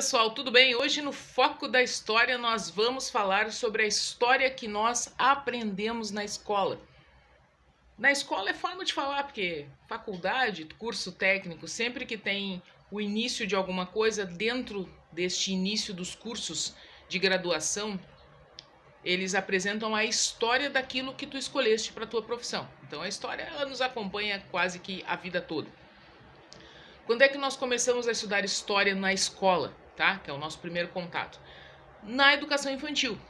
pessoal, tudo bem? Hoje no Foco da História nós vamos falar sobre a história que nós aprendemos na escola. Na escola é forma de falar, porque faculdade, curso técnico, sempre que tem o início de alguma coisa, dentro deste início dos cursos de graduação, eles apresentam a história daquilo que tu escolheste para a tua profissão. Então a história ela nos acompanha quase que a vida toda. Quando é que nós começamos a estudar história na escola, tá? Que é o nosso primeiro contato. Na educação infantil,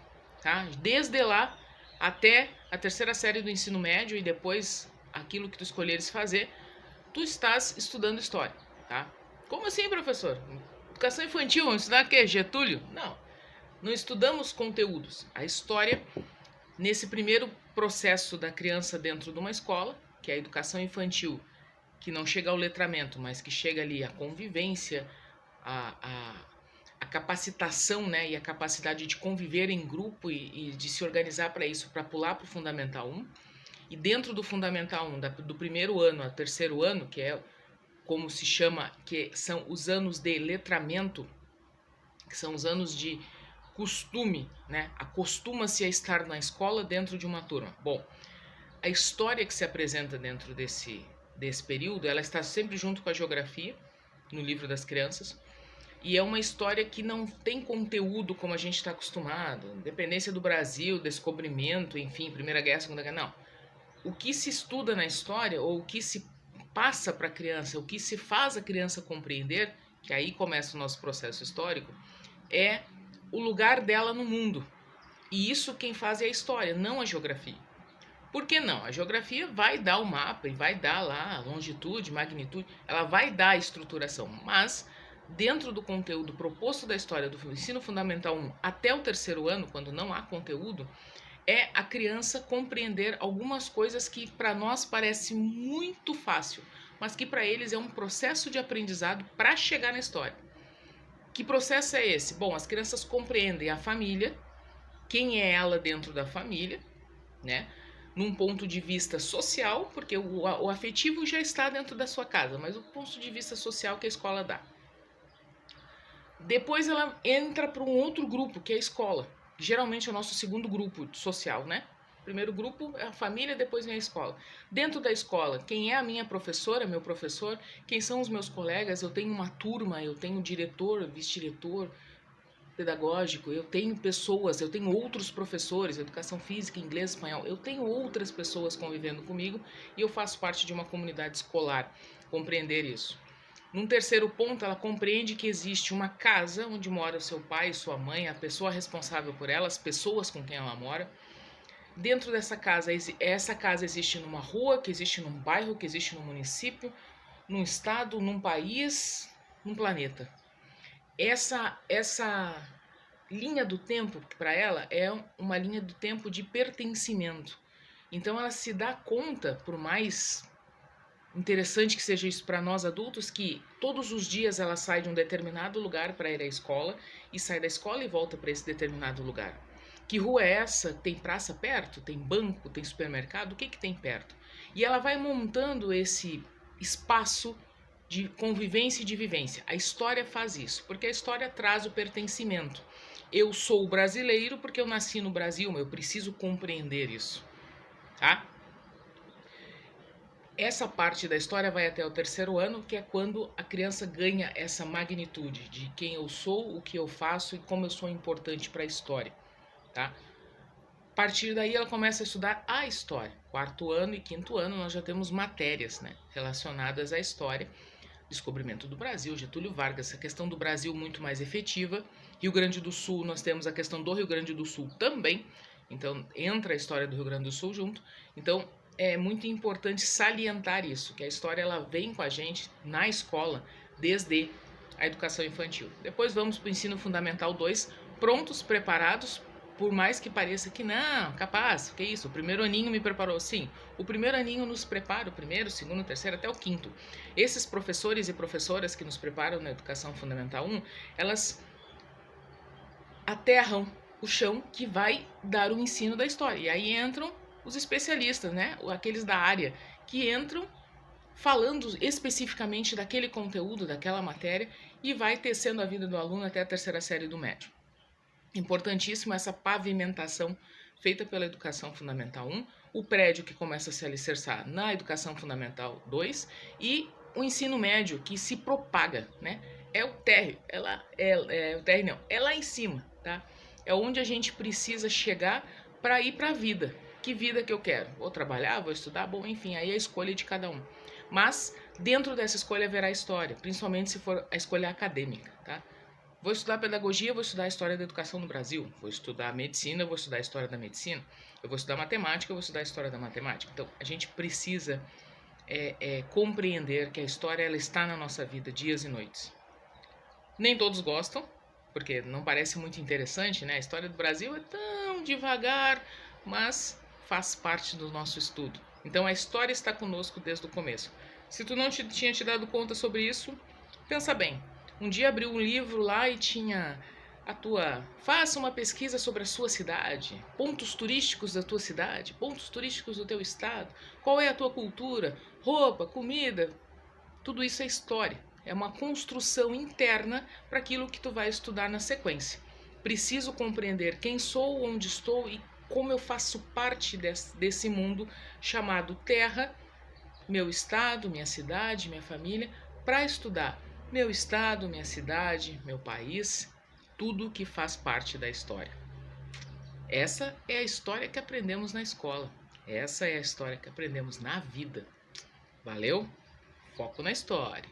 tá? Desde lá até a terceira série do ensino médio e depois aquilo que tu escolheres fazer, tu estás estudando história, tá? Como assim, professor? Educação infantil, vamos estudar o quê? Getúlio? Não estudamos conteúdos. A história, nesse primeiro processo da criança dentro de uma escola, que é a educação infantil, que não chega ao letramento, mas que chega ali a convivência, a capacitação, né, e a capacidade de conviver em grupo e de se organizar para isso, para pular para o Fundamental 1. E dentro do Fundamental 1, do primeiro ano ao terceiro ano, que é como se chama, que são os anos de letramento, que são os anos de costume, né, acostuma-se a estar na escola dentro de uma turma. Bom, a história que se apresenta dentro desse período, ela está sempre junto com a geografia, no livro das crianças, e é uma história que não tem conteúdo como a gente está acostumado, independência do Brasil, descobrimento, enfim, Primeira Guerra, Segunda Guerra, não. O que se estuda na história, ou o que se passa para a criança, o que se faz a criança compreender, que aí começa o nosso processo histórico, é o lugar dela no mundo. E isso quem faz é a história, não a geografia. Por que não? A geografia vai dar o mapa e vai dar lá a longitude, magnitude, ela vai dar a estruturação, mas dentro do conteúdo proposto da história do ensino fundamental 1 até o terceiro ano, quando não há conteúdo, é a criança compreender algumas coisas que para nós parece muito fácil, mas que para eles é um processo de aprendizado para chegar na história. Que processo é esse? Bom, as crianças compreendem a família, quem é ela dentro da família, né? Num ponto de vista social, porque o afetivo já está dentro da sua casa, mas o ponto de vista social que a escola dá. Depois ela entra para um outro grupo, que é a escola. Geralmente é o nosso segundo grupo social, né? Primeiro grupo é a família, depois vem a escola. Dentro da escola, quem é a minha professora, meu professor, quem são os meus colegas, eu tenho uma turma, eu tenho diretor, vice-diretor, pedagógico, eu tenho pessoas, eu tenho outros professores, educação física, inglês, espanhol, eu tenho outras pessoas convivendo comigo e eu faço parte de uma comunidade escolar, compreender isso. Num terceiro ponto, ela compreende que existe uma casa onde mora o seu pai, sua mãe, a pessoa responsável por ela, as pessoas com quem ela mora. Dentro dessa casa, essa casa existe numa rua, que existe num bairro, que existe num município, num estado, num país, num planeta. Essa linha do tempo, para ela, é uma linha do tempo de pertencimento. Então ela se dá conta, por mais interessante que seja isso para nós adultos, que todos os dias ela sai de um determinado lugar para ir à escola e sai da escola e volta para esse determinado lugar. Que rua é essa? Tem praça perto? Tem banco? Tem supermercado? O que tem perto? E ela vai montando esse espaço de convivência e de vivência. A história faz isso, porque a história traz o pertencimento. Eu sou brasileiro porque eu nasci no Brasil, mas eu preciso compreender isso, tá? Essa parte da história vai até o terceiro ano, que é quando a criança ganha essa magnitude de quem eu sou, o que eu faço e como eu sou importante para a história, tá? A partir daí ela começa a estudar a história. Quarto ano e quinto ano nós já temos matérias, né, relacionadas à história. Descobrimento do Brasil, Getúlio Vargas, a questão do Brasil muito mais efetiva. Rio Grande do Sul, nós temos a questão do Rio Grande do Sul também. Então entra a história do Rio Grande do Sul junto. Então é muito importante salientar isso, que a história ela vem com a gente na escola desde a educação infantil. Depois vamos para o ensino fundamental 2, prontos, preparados, por mais que pareça que não, capaz, que isso, o primeiro aninho me preparou. Sim, o primeiro aninho nos prepara, o primeiro, segundo, terceiro, até o quinto. Esses professores e professoras que nos preparam na educação fundamental 1, elas aterram o chão que vai dar o ensino da história. E aí entram os especialistas, né? Aqueles da área, que entram, falando especificamente daquele conteúdo, daquela matéria, e vai tecendo a vida do aluno até a terceira série do médio. Importantíssimo essa pavimentação feita pela Educação Fundamental 1, o prédio que começa a se alicerçar na Educação Fundamental 2 e o ensino médio que se propaga, né? É o térreo, o térreo não, é lá em cima, tá? É onde a gente precisa chegar para ir para a vida. Que vida que eu quero? Vou trabalhar, vou estudar? Bom, enfim, aí é a escolha de cada um. Mas dentro dessa escolha haverá história, principalmente se for a escolha acadêmica, tá? Vou estudar pedagogia, vou estudar a história da educação no Brasil. Vou estudar medicina, vou estudar a história da medicina. Eu vou estudar matemática, vou estudar a história da matemática. Então, a gente precisa compreender que a história ela está na nossa vida dias e noites. Nem todos gostam, porque não parece muito interessante, né? A história do Brasil é tão devagar, mas faz parte do nosso estudo. Então, a história está conosco desde o começo. Se tu não tinha te dado conta sobre isso, pensa bem. Um dia abriu um livro lá e tinha faça uma pesquisa sobre a sua cidade, pontos turísticos da tua cidade, pontos turísticos do teu estado, qual é a tua cultura, roupa, comida, tudo isso é história. É uma construção interna para aquilo que tu vai estudar na sequência. Preciso compreender quem sou, onde estou e como eu faço parte desse mundo chamado Terra, meu estado, minha cidade, minha família, para estudar meu estado, minha cidade, meu país, tudo que faz parte da história. Essa é a história que aprendemos na escola. Essa é a história que aprendemos na vida. Valeu? Foco na história.